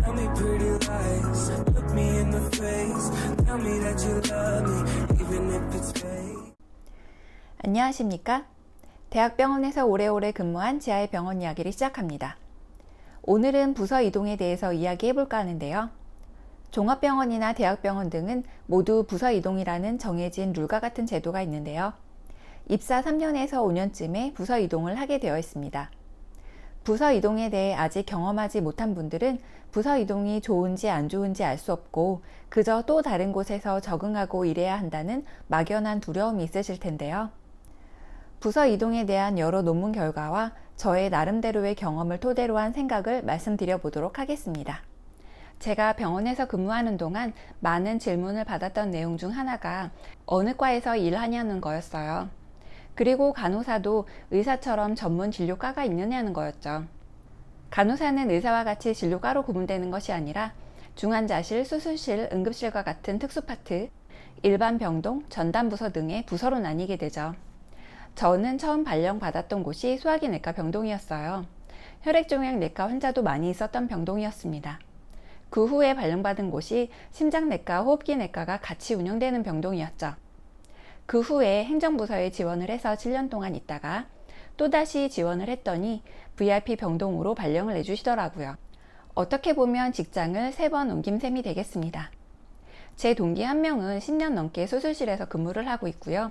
Tell me pretty lies, look me in the face. Tell me that you love me, even if it's fake. 안녕하십니까? 대학병원에서 오래오래 근무한 지하의 병원 이야기를 시작합니다. 오늘은 부서 이동에 대해서 이야기해볼까 하는데요. 종합병원이나 대학병원 등은 모두 부서 이동이라는 정해진 룰과 같은 제도가 있는데요. 입사 3년에서 5년쯤에 부서 이동을 하게 되어 있습니다. 부서 이동에 대해 아직 경험하지 못한 분들은 부서 이동이 좋은지 안 좋은지 알 수 없고 그저 또 다른 곳에서 적응하고 일해야 한다는 막연한 두려움이 있으실 텐데요. 부서 이동에 대한 여러 논문 결과와 저의 나름대로의 경험을 토대로 한 생각을 말씀드려 보도록 하겠습니다. 제가 병원에서 근무하는 동안 많은 질문을 받았던 내용 중 하나가 어느 과에서 일하냐는 거였어요. 그리고 간호사도 의사처럼 전문 진료과가 있느냐는 거였죠. 간호사는 의사와 같이 진료과로 구분되는 것이 아니라 중환자실, 수술실, 응급실과 같은 특수파트, 일반 병동, 전담부서 등의 부서로 나뉘게 되죠. 저는 처음 발령받았던 곳이 소화기내과 병동이었어요. 혈액종양내과 환자도 많이 있었던 병동이었습니다. 그 후에 발령받은 곳이 심장내과, 호흡기내과가 같이 운영되는 병동이었죠. 그 후에 행정부서에 지원을 해서 7년 동안 있다가 또다시 지원을 했더니 VIP 병동으로 발령을 내주시더라고요. 어떻게 보면 직장을 3번 옮긴 셈이 되겠습니다. 제 동기 한 명은 10년 넘게 수술실에서 근무를 하고 있고요.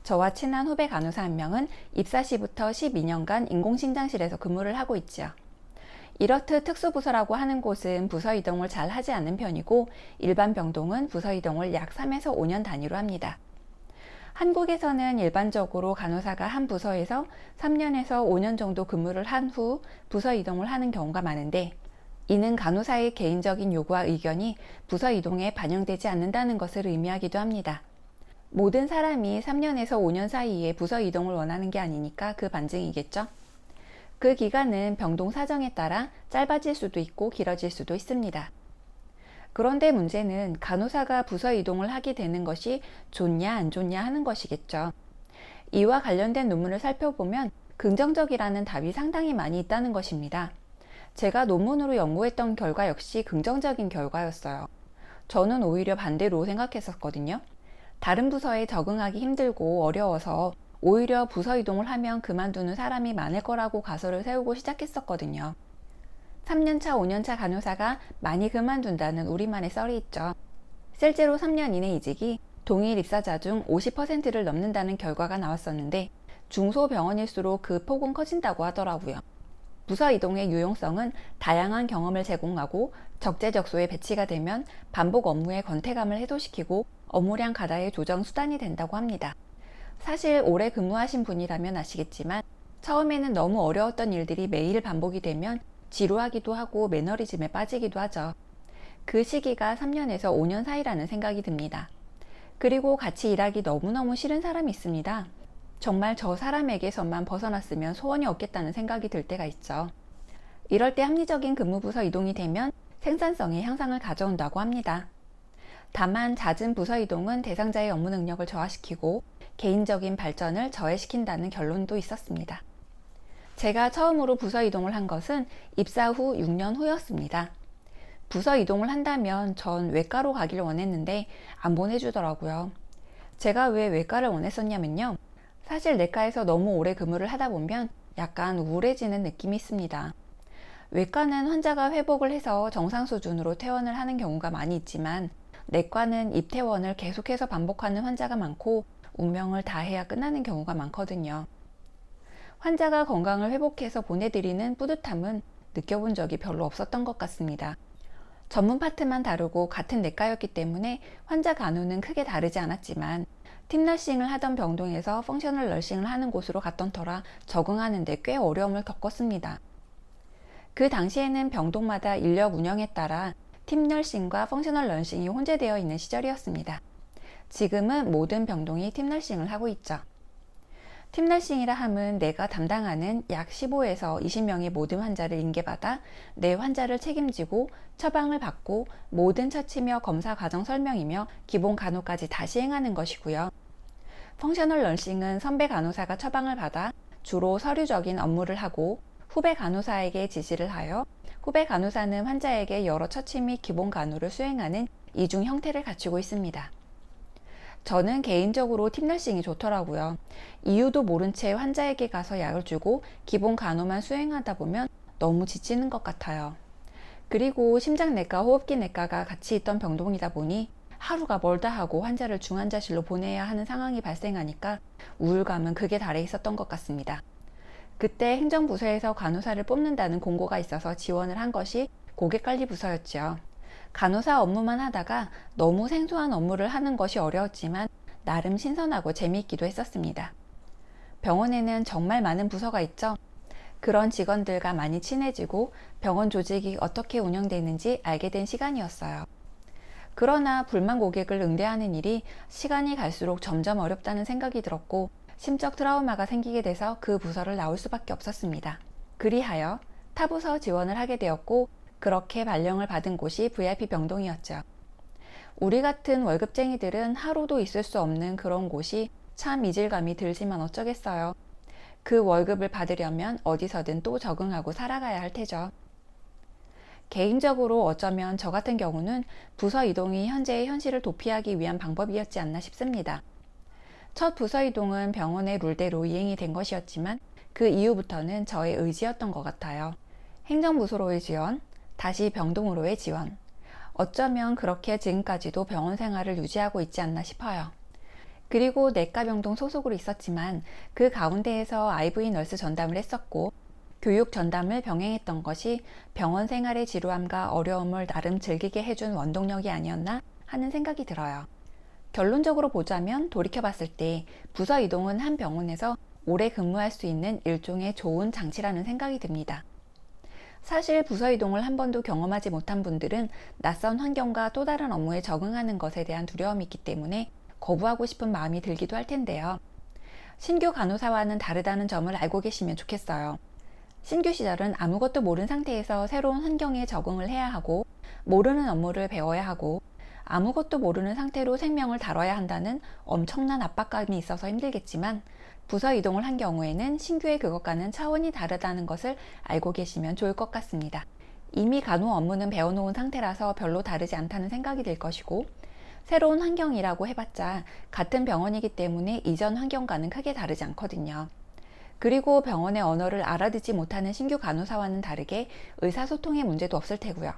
저와 친한 후배 간호사 한 명은 입사 시부터 12년간 인공심장실에서 근무를 하고 있지요. 이렇듯 특수부서라고 하는 곳은 부서 이동을 잘 하지 않는 편이고 일반 병동은 부서 이동을 약 3에서 5년 단위로 합니다. 한국에서는 일반적으로 간호사가 한 부서에서 3년에서 5년 정도 근무를 한 후 부서 이동을 하는 경우가 많은데 이는 간호사의 개인적인 요구와 의견이 부서 이동에 반영되지 않는다는 것을 의미하기도 합니다. 모든 사람이 3년에서 5년 사이에 부서 이동을 원하는 게 아니니까 그 반증이겠죠. 그 기간은 병동 사정에 따라 짧아질 수도 있고 길어질 수도 있습니다. 그런데 문제는 간호사가 부서 이동을 하게 되는 것이 좋냐 안 좋냐 하는 것이겠죠. 이와 관련된 논문을 살펴보면 긍정적이라는 답이 상당히 많이 있다는 것입니다. 제가 논문으로 연구했던 결과 역시 긍정적인 결과였어요. 저는 오히려 반대로 생각했었거든요. 다른 부서에 적응하기 힘들고 어려워서 오히려 부서 이동을 하면 그만두는 사람이 많을 거라고 가설을 세우고 시작했었거든요. 3년차, 5년차 간호사가 많이 그만둔다는 우리만의 썰이 있죠. 실제로 3년 이내 이직이 동일 입사자 중 50%를 넘는다는 결과가 나왔었는데 중소병원일수록 그 폭은 커진다고 하더라고요. 부서 이동의 유용성은 다양한 경험을 제공하고 적재적소에 배치가 되면 반복 업무의 권태감을 해소시키고 업무량 가다의 조정 수단이 된다고 합니다. 사실 오래 근무하신 분이라면 아시겠지만 처음에는 너무 어려웠던 일들이 매일 반복이 되면 지루하기도 하고 매너리즘에 빠지기도 하죠. 그 시기가 3년에서 5년 사이라는 생각이 듭니다. 그리고 같이 일하기 너무너무 싫은 사람이 있습니다. 정말 저 사람에게서만 벗어났으면 소원이 없겠다는 생각이 들 때가 있죠. 이럴 때 합리적인 근무부서 이동이 되면 생산성의 향상을 가져온다고 합니다. 다만 잦은 부서 이동은 대상자의 업무 능력을 저하시키고 개인적인 발전을 저해시킨다는 결론도 있었습니다. 제가 처음으로 부서 이동을 한 것은 입사 후 6년 후였습니다. 부서 이동을 한다면 전 외과로 가기를 원했는데 안 보내주더라고요. 제가 왜 외과를 원했었냐면요. 사실 내과에서 너무 오래 근무를 하다 보면 약간 우울해지는 느낌이 있습니다. 외과는 환자가 회복을 해서 정상 수준으로 퇴원을 하는 경우가 많이 있지만 내과는 입퇴원을 계속해서 반복하는 환자가 많고 운명을 다해야 끝나는 경우가 많거든요. 환자가 건강을 회복해서 보내드리는 뿌듯함은 느껴본 적이 별로 없었던 것 같습니다. 전문 파트만 다르고 같은 내과였기 때문에 환자 간호는 크게 다르지 않았지만 팀너싱을 하던 병동에서 펑셔널 너싱을 하는 곳으로 갔던 터라 적응하는 데 꽤 어려움을 겪었습니다. 그 당시에는 병동마다 인력 운영에 따라 팀너싱과 펑셔널 너싱이 혼재되어 있는 시절이었습니다. 지금은 모든 병동이 팀너싱을 하고 있죠. 팀너싱이라 함은 내가 담당하는 약 15에서 20명의 모든 환자를 인계받아 내 환자를 책임지고 처방을 받고 모든 처치며 검사 과정 설명이며 기본 간호까지 다 시행하는 것이고요. 펑셔널 너싱은 선배 간호사가 처방을 받아 주로 서류적인 업무를 하고 후배 간호사에게 지시를 하여 후배 간호사는 환자에게 여러 처치 및 기본 간호를 수행하는 이중 형태를 갖추고 있습니다. 저는 개인적으로 팀너싱이 좋더라고요. 이유도 모른 채 환자에게 가서 약을 주고 기본 간호만 수행하다 보면 너무 지치는 것 같아요. 그리고 심장내과, 호흡기내과가 같이 있던 병동이다 보니 하루가 멀다 하고 환자를 중환자실로 보내야 하는 상황이 발생하니까 우울감은 극에 달해 있었던 것 같습니다. 그때 행정부서에서 간호사를 뽑는다는 공고가 있어서 지원을 한 것이 고객관리부서였죠. 간호사 업무만 하다가 너무 생소한 업무를 하는 것이 어려웠지만 나름 신선하고 재미있기도 했었습니다. 병원에는 정말 많은 부서가 있죠. 그런 직원들과 많이 친해지고 병원 조직이 어떻게 운영되는지 알게 된 시간이었어요. 그러나 불만 고객을 응대하는 일이 시간이 갈수록 점점 어렵다는 생각이 들었고 심적 트라우마가 생기게 돼서 그 부서를 나올 수밖에 없었습니다. 그리하여 타 부서 지원을 하게 되었고 그렇게 발령을 받은 곳이 VIP 병동이었죠. 우리 같은 월급쟁이들은 하루도 있을 수 없는 그런 곳이 참 이질감이 들지만 어쩌겠어요. 그 월급을 받으려면 어디서든 또 적응하고 살아가야 할 테죠. 개인적으로 어쩌면 저 같은 경우는 부서 이동이 현재의 현실을 도피하기 위한 방법이었지 않나 싶습니다. 첫 부서 이동은 병원의 룰대로 이행이 된 것이었지만 그 이후부터는 저의 의지였던 것 같아요. 행정부서로의 지원, 다시 병동으로의 지원. 어쩌면 그렇게 지금까지도 병원 생활을 유지하고 있지 않나 싶어요. 그리고 내과병동 소속으로 있었지만 그 가운데에서 IV 너스 전담을 했었고 교육 전담을 병행했던 것이 병원 생활의 지루함과 어려움을 나름 즐기게 해준 원동력이 아니었나 하는 생각이 들어요. 결론적으로 보자면 돌이켜봤을 때 부서 이동은 한 병원에서 오래 근무할 수 있는 일종의 좋은 장치라는 생각이 듭니다. 사실 부서 이동을 한 번도 경험하지 못한 분들은 낯선 환경과 또 다른 업무에 적응하는 것에 대한 두려움이 있기 때문에 거부하고 싶은 마음이 들기도 할 텐데요. 신규 간호사와는 다르다는 점을 알고 계시면 좋겠어요. 신규 시절은 아무것도 모르는 상태에서 새로운 환경에 적응을 해야 하고 모르는 업무를 배워야 하고 아무것도 모르는 상태로 생명을 다뤄야 한다는 엄청난 압박감이 있어서 힘들겠지만 부서 이동을 한 경우에는 신규의 그것과는 차원이 다르다는 것을 알고 계시면 좋을 것 같습니다. 이미 간호 업무는 배워놓은 상태라서 별로 다르지 않다는 생각이 들 것이고 새로운 환경이라고 해봤자 같은 병원이기 때문에 이전 환경과는 크게 다르지 않거든요. 그리고 병원의 언어를 알아듣지 못하는 신규 간호사와는 다르게 의사소통의 문제도 없을 테고요.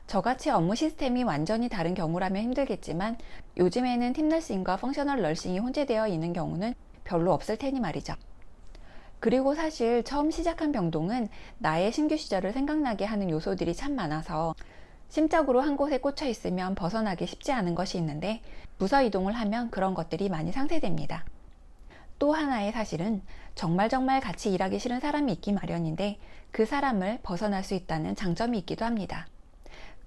저같이 업무 시스템이 완전히 다른 경우라면 힘들겠지만 요즘에는 팀너싱과 펑셔널 널싱이 혼재되어 있는 경우는 별로 없을 테니 말이죠. 그리고 사실 처음 시작한 병동은 나의 신규 시절을 생각나게 하는 요소들이 참 많아서 심적으로 한 곳에 꽂혀 있으면 벗어나기 쉽지 않은 것이 있는데 부서 이동을 하면 그런 것들이 많이 상쇄됩니다. 또 하나의 사실은 정말 같이 일하기 싫은 사람이 있기 마련인데 그 사람을 벗어날 수 있다는 장점이 있기도 합니다.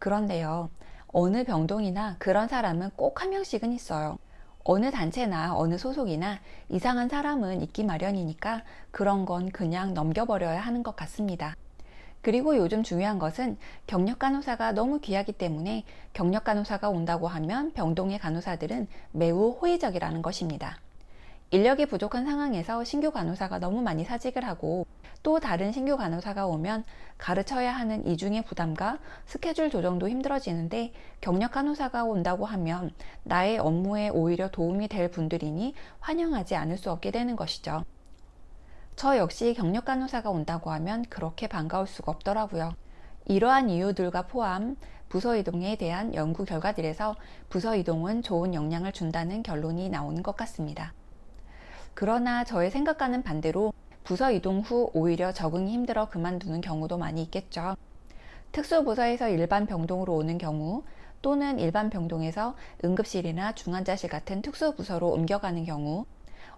그런데요, 어느 병동이나 그런 사람은 꼭 한 명씩은 있어요. 어느 단체나 어느 소속이나 이상한 사람은 있기 마련이니까 그런 건 그냥 넘겨버려야 하는 것 같습니다. 그리고 요즘 중요한 것은 경력 간호사가 너무 귀하기 때문에 경력 간호사가 온다고 하면 병동의 간호사들은 매우 호의적이라는 것입니다. 인력이 부족한 상황에서 신규 간호사가 너무 많이 사직을 하고 또 다른 신규 간호사가 오면 가르쳐야 하는 이중의 부담과 스케줄 조정도 힘들어지는데 경력 간호사가 온다고 하면 나의 업무에 오히려 도움이 될 분들이니 환영하지 않을 수 없게 되는 것이죠. 저 역시 경력 간호사가 온다고 하면 그렇게 반가울 수가 없더라고요. 이러한 이유들과 포함 부서 이동에 대한 연구 결과들에서 부서 이동은 좋은 영향을 준다는 결론이 나오는 것 같습니다. 그러나 저의 생각과는 반대로 부서 이동 후 오히려 적응이 힘들어 그만두는 경우도 많이 있겠죠. 특수부서에서 일반 병동으로 오는 경우 또는 일반 병동에서 응급실이나 중환자실 같은 특수부서로 옮겨가는 경우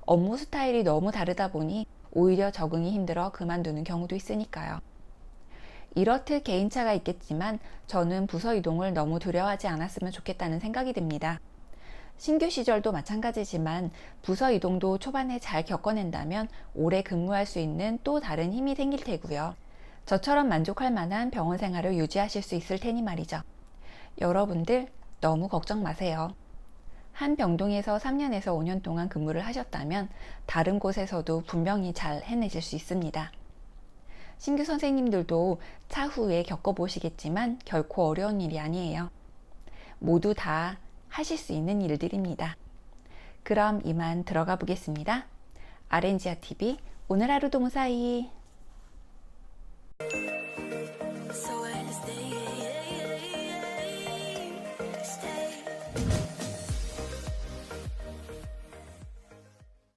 업무 스타일이 너무 다르다 보니 오히려 적응이 힘들어 그만두는 경우도 있으니까요. 이렇듯 개인차가 있겠지만 저는 부서 이동을 너무 두려워하지 않았으면 좋겠다는 생각이 듭니다. 신규 시절도 마찬가지지만 부서 이동도 초반에 잘 겪어낸다면 오래 근무할 수 있는 또 다른 힘이 생길 테고요. 저처럼 만족할 만한 병원 생활을 유지하실 수 있을 테니 말이죠. 여러분들 너무 걱정 마세요. 한 병동에서 3년에서 5년 동안 근무를 하셨다면 다른 곳에서도 분명히 잘 해내실 수 있습니다. 신규 선생님들도 차후에 겪어보시겠지만 결코 어려운 일이 아니에요. 모두 다 하실 수 있는 일들입니다. 그럼 이만 들어가 보겠습니다. 아렌지아 TV 오늘 하루도 무사히.